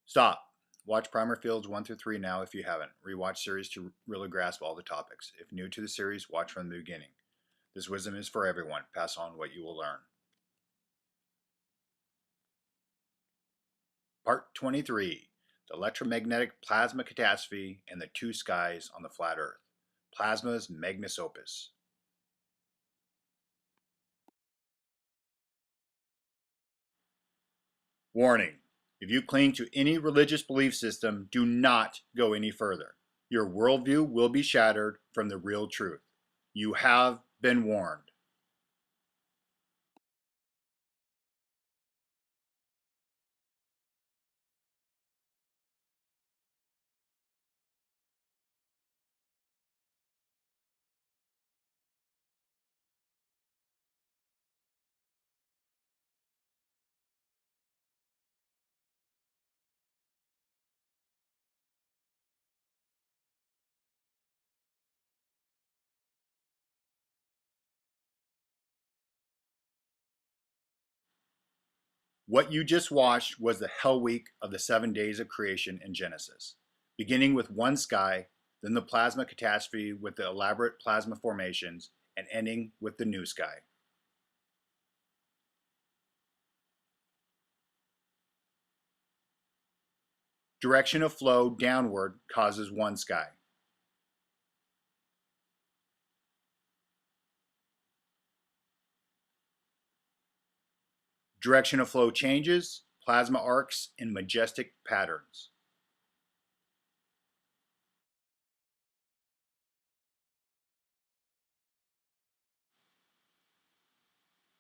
Stop. Watch primer fields 1 through 3 now if you haven't. Rewatch series to really grasp all the topics. If new to the series, watch from the beginning. This wisdom is for everyone. Pass on what you will learn. Part 23. The electromagnetic plasma catastrophe and the two skies on the flat earth. Plasma's magnus opus. Warning. If you cling to any religious belief system, do not go any further. Your worldview will be shattered from the real truth. You have been warned. What you just watched was the hell week of the 7 days of creation in Genesis, beginning with one sky, then the plasma catastrophe with the elaborate plasma formations, and ending with the new sky. Direction of flow downward causes one sky. Direction of flow changes, plasma arcs in majestic patterns.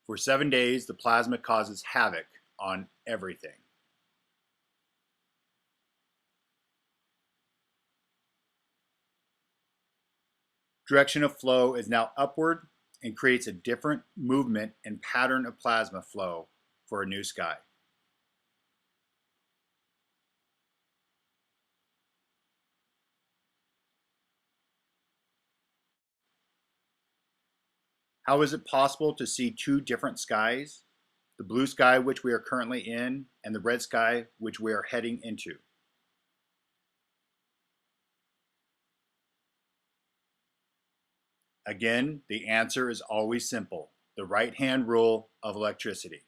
For 7 days, the plasma causes havoc on everything. Direction of flow is now upward and creates a different movement and pattern of plasma flow for a new sky. How is it possible to see two different skies? The blue sky which we are currently in and the red sky which we are heading into. Again, the answer is always simple. The right-hand rule of electricity.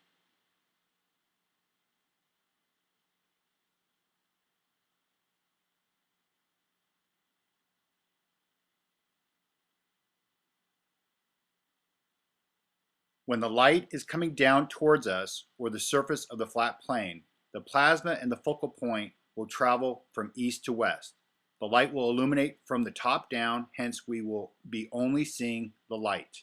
When the light is coming down towards us or the surface of the flat plane, the plasma and the focal point will travel from east to west. The light will illuminate from the top down, hence we will be only seeing the light.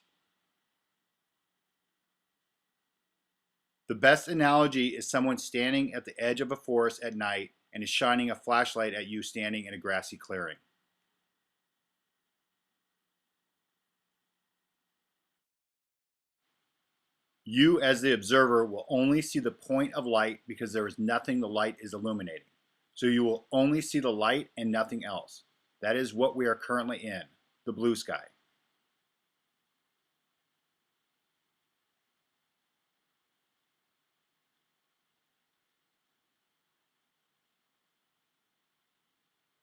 The best analogy is someone standing at the edge of a forest at night and is shining a flashlight at you standing in a grassy clearing. You, as the observer, will only see the point of light because there is nothing the light is illuminating. So you will only see the light and nothing else. That is what we are currently in, the blue sky.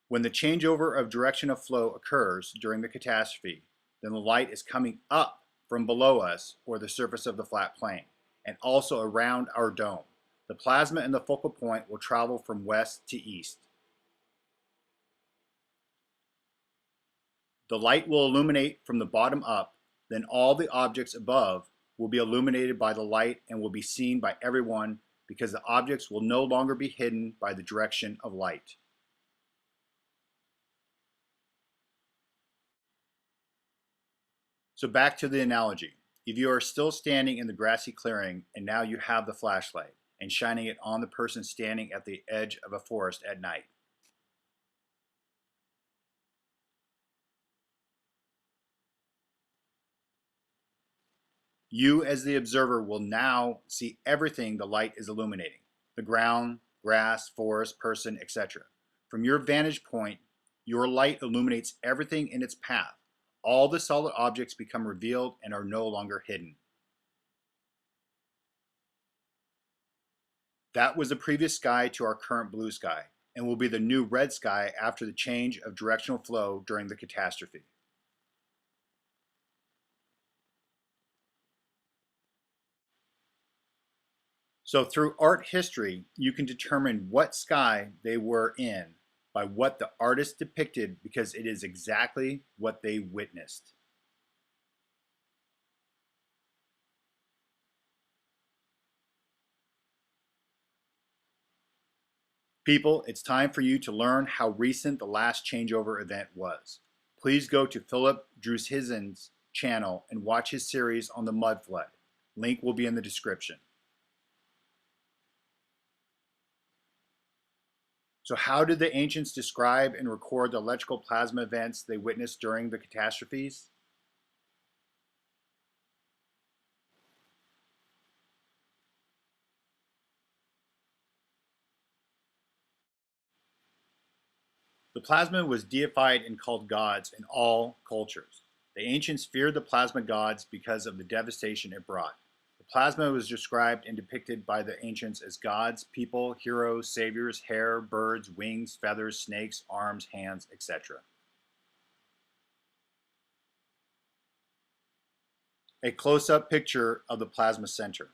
When the changeover of direction of flow occurs during the catastrophe, then the light is coming up from below us or the surface of the flat plane, and also around our dome. The plasma and the focal point will travel from west to east. The light will illuminate from the bottom up, then all the objects above will be illuminated by the light and will be seen by everyone because the objects will no longer be hidden by the direction of light. So back to the analogy. If you are still standing in the grassy clearing and now you have the flashlight and shining it on the person standing at the edge of a forest at night, you as the observer will now see everything the light is illuminating. The ground, grass, forest, person, etc. From your vantage point, your light illuminates everything in its path. All the solid objects become revealed and are no longer hidden. That was the previous sky to our current blue sky, and will be the new red sky after the change of directional flow during the catastrophe. So through art history, you can determine what sky they were in by what the artist depicted, because it is exactly what they witnessed. People, it's time for you to learn how recent the last changeover event was. Please go to Philip Drushisen's channel and watch his series on the mud flood. Link will be in the description. So how did the ancients describe and record the electrical plasma events they witnessed during the catastrophes? The plasma was deified and called gods in all cultures. The ancients feared the plasma gods because of the devastation it brought. The plasma was described and depicted by the ancients as gods, people, heroes, saviors, hair, birds, wings, feathers, snakes, arms, hands, etc. A close-up picture of the plasma center.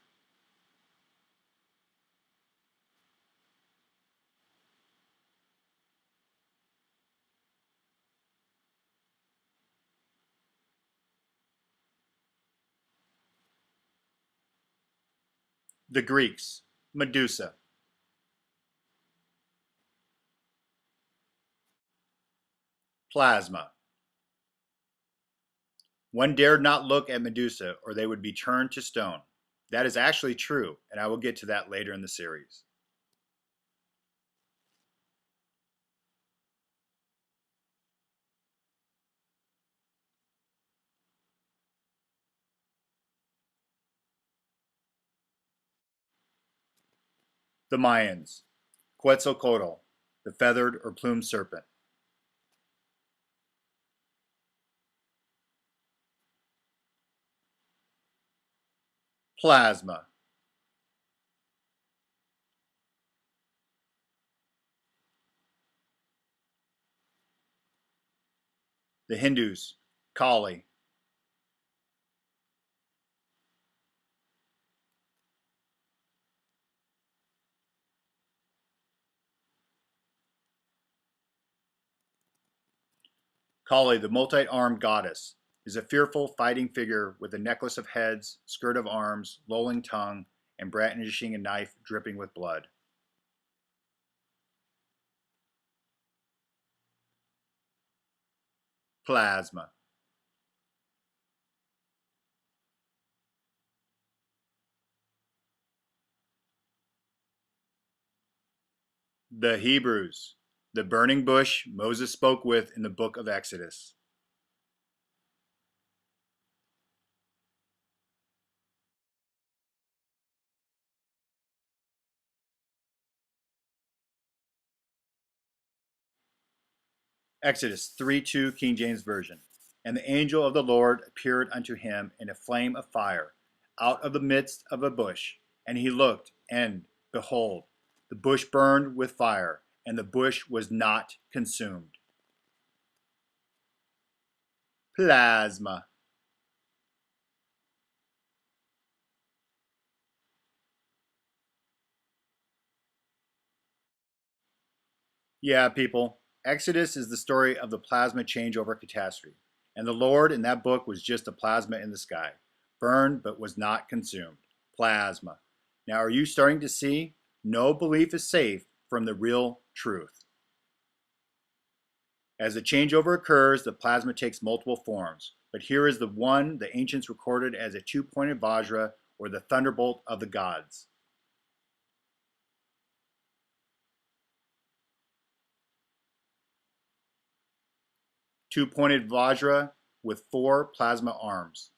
The Greeks, Medusa. Plasma. One dared not look at Medusa or they would be turned to stone. That is actually true, and I will get to that later in the series. The Mayans, Quetzalcoatl, the feathered or plumed serpent. Plasma. The Hindus, Kali. Kali, the multi-armed goddess, is a fearful fighting figure with a necklace of heads, skirt of arms, lolling tongue, and brandishing a knife dripping with blood. Plasma. The Hebrews, the burning bush Moses spoke with in the book of Exodus. Exodus 3:2 King James Version. And the angel of the Lord appeared unto him in a flame of fire, out of the midst of a bush. And he looked, and behold, the bush burned with fire, and the bush was not consumed. Plasma. Yeah, people, Exodus is the story of the plasma changeover catastrophe. And the Lord in that book was just a plasma in the sky, burned but was not consumed. Plasma. Now, are you starting to see? No belief is safe from the real truth. As the changeover occurs, the plasma takes multiple forms. But here is the one the ancients recorded as a two-pointed vajra, or the thunderbolt of the gods. Two-pointed vajra with 4 plasma arms.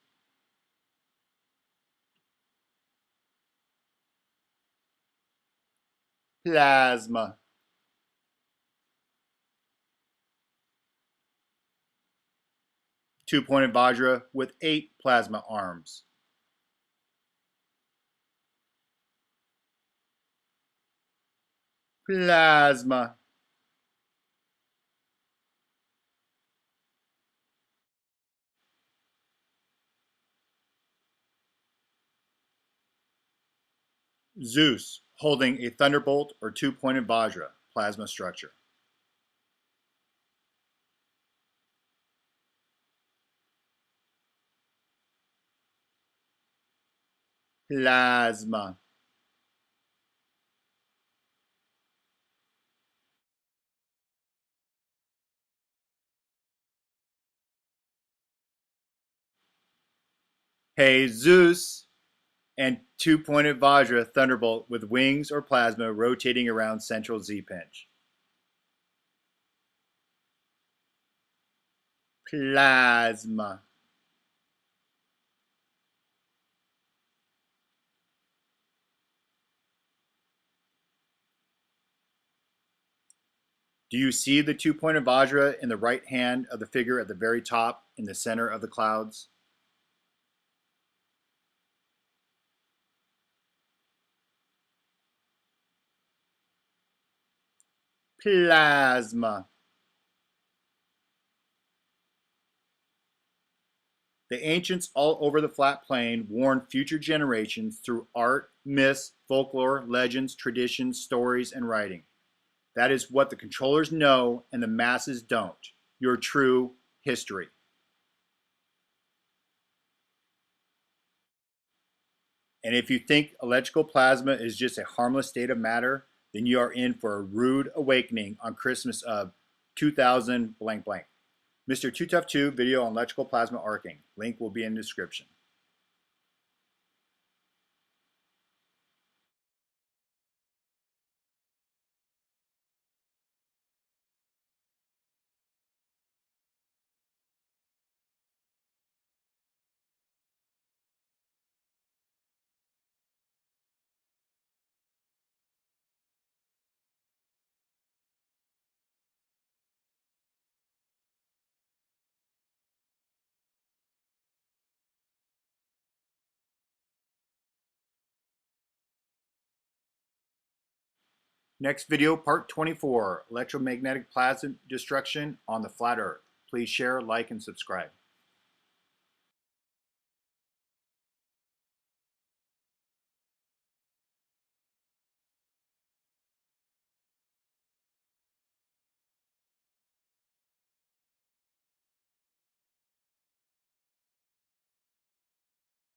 Plasma. Two-pointed vajra with 8 plasma arms. Plasma. Zeus, holding a thunderbolt or two-pointed vajra, plasma structure. Plasma. Jesus, and two-pointed vajra thunderbolt with wings or plasma rotating around central Z-pinch. Plasma. Do you see the two-pointed vajra in the right hand of the figure at the very top in the center of the clouds? Plasma. The ancients all over the flat plain warned future generations through art, myths, folklore, legends, traditions, stories, and writing. That is what the controllers know and the masses don't. Your true history. And if you think electrical plasma is just a harmless state of matter, then you are in for a rude awakening on Christmas of 2000 blank blank. Mr. Too Tough 2 video on electrical plasma arcing. Link will be in the description. Next video, part 24, electromagnetic plasma destruction on the flat earth. Please share, like, and subscribe.